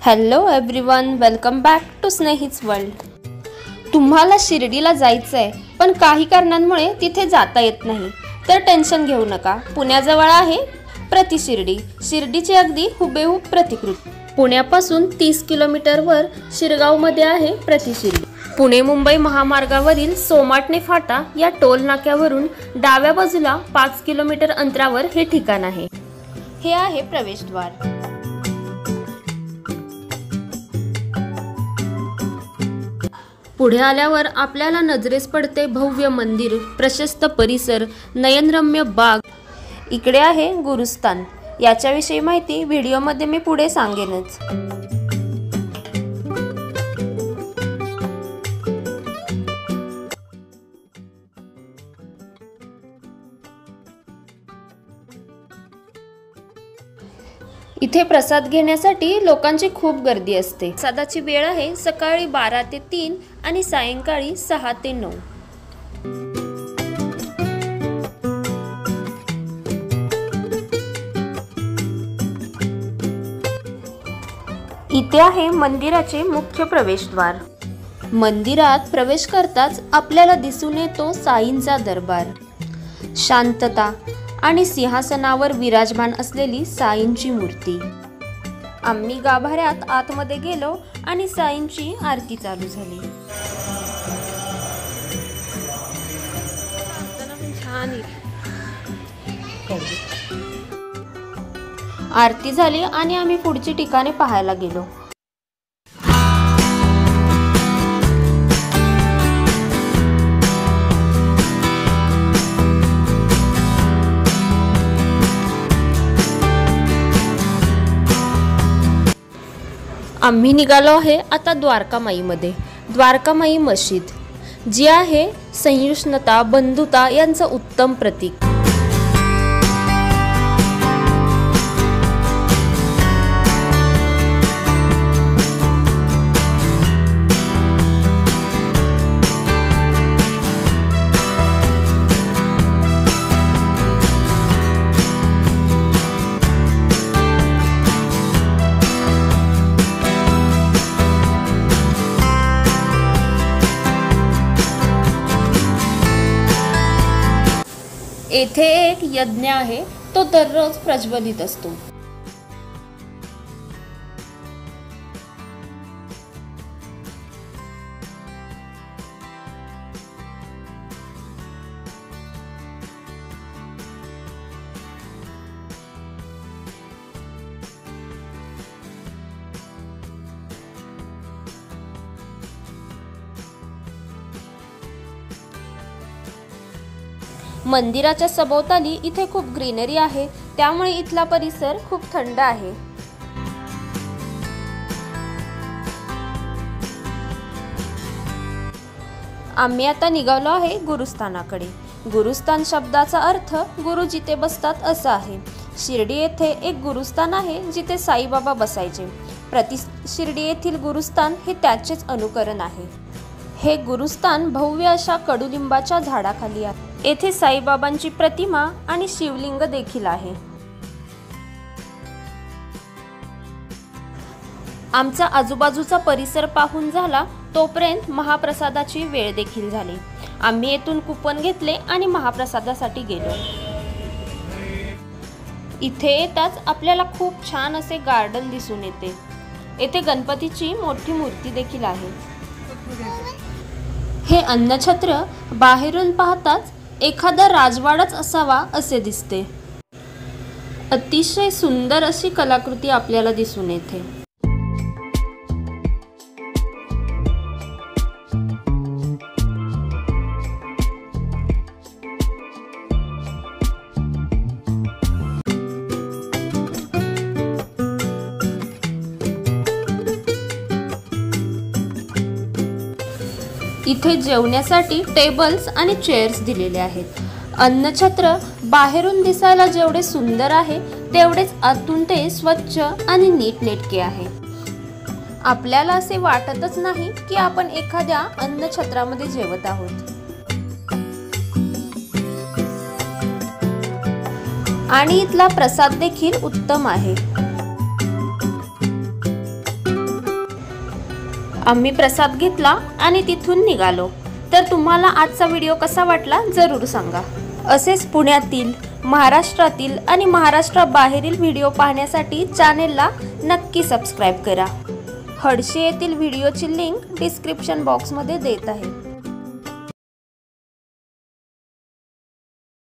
Hello everyone, welcome back to स्नेहीज world. तुम्हाला शिर्डीला जायचं आहे पण काही कारणांमुळे तिथे जाता येत नाही तर टेन्शन घेऊ नका। पुण्याजवळ आहे प्रतिशिर्डी। शिर्डीची अगदी हुबेहूब प्रतिकृती। पुण्यापासून 30 किलोमीटरवर शिरगावमध्ये आहे प्रतिशिर्डी। पुणे मुंबई महामार्गावरील सोमाटणे फाटा या टोल नाक्यावरून डाव्या बाजूला 5 किलोमीटर अंतरावर हे ठिकाण आहे। हे आहे प्रवेशद्वार। पुढे आल्यावर आपल्याला नजरेस पडते भव्य मंदिर, प्रशस्त परिसर, नयनरम्य बाग। इकडे आहे गुरुस्थान। याच्याविषयी माहिती व्हिडिओमध्ये मी पुढे सांगेनच। इथे प्रसाद घेण्यासाठी लोकांची खूप गर्दी असते। प्रसादाची वेळ आहे सकाळी 12 ते 3 आणि सायंकाळी 6 ते 9। इथे आहे मंदिराचे मुख्य प्रवेशद्वार। मंदिरात प्रवेश करताच आपल्याला दिसून येतो साईंचा दरबार। शांतता आणि सिंहासनावर विराजमान असलेली साईंची मूर्ती। आम्ही गाभाऱ्यात आतमध्ये गेलो आणि साईंची आरती चालू झाली। आरती झाली आणि आम्ही पुढची ठिकाणे पाहायला गेलो। आम्ही निघालो आहे आता द्वारकामाईमध्ये। द्वारकामाई मशीद जी आहे सहिष्णुता, बंधुता यांचं उत्तम प्रतीक। येथे एक यज्ञ आहे, तो दररोज प्रज्वलित असतो। मंदिराच्या सभोवताली इथे खूप ग्रीनरी आहे, त्यामुळे इथला परिसर खूप थंड आहे। आम्ही आता निघालो आहे गुरुस्थानाकडे। गुरुस्थान शब्दाचा अर्थ गुरु जिथे बसतात असा आहे। शिर्डी येथे एक गुरुस्थान आहे जिथे साईबाबा बसायचे। प्रतिशिर्डी येथील गुरुस्थान हे त्याचेच अनुकरण आहे। हे गुरुस्थान भव्य अशा कडुलिंबाच्या झाडाखाली आहे। येथे साईबाबांची प्रतिमा आणि शिवलिंग देखील आहे। आमचा आजूबाजूचा परिसर पाहून झाला तोपर्यंत महाप्रसादाची वेळ देखील झाली। आम्ही येथून कुपन घेतले आणि महाप्रसादासाठी गेलो। इथे येताच आपल्याला खूप छान असे गार्डन दिसून येते। येथे गणपतीची मोठी मूर्ती देखील आहे। हे अन्नछत्र बाहेरून पाहताच एखादा राजवाडाच असावा असे दिसते। अतिशय सुंदर अशी कलाकृती आपल्याला दिसून येते। इथे जेवण्यासाठी टेबल्स आणि चेअर्स दिलेले आहेत। अन्नछत्र बाहेरून दिसायला जेवढे सुंदर आहे तेवढेच आतून ते स्वच्छ आणि नीटनेटके आहे। आपल्याला असे वाटतच नाही की आपण एखाद्या अन्नछत्रामध्ये जेवत आहोत। आणि इथला प्रसाद देखील उत्तम आहे। आम्ही प्रसाद घेतला आणि तिथून निघालो. तर तुम्हाला आजचा व्हिडिओ कसा वाटला जरूर सांगा. असेच पुण्यातील, महाराष्ट्रातील आणि महाराष्ट्राबाहेरील व्हिडिओ पाहण्यासाठी चॅनेलला नक्की सबस्क्राईब करा. हडशी येथील व्हिडिओची लिंक डिस्क्रिप्शन बॉक्समध्ये देत आहे.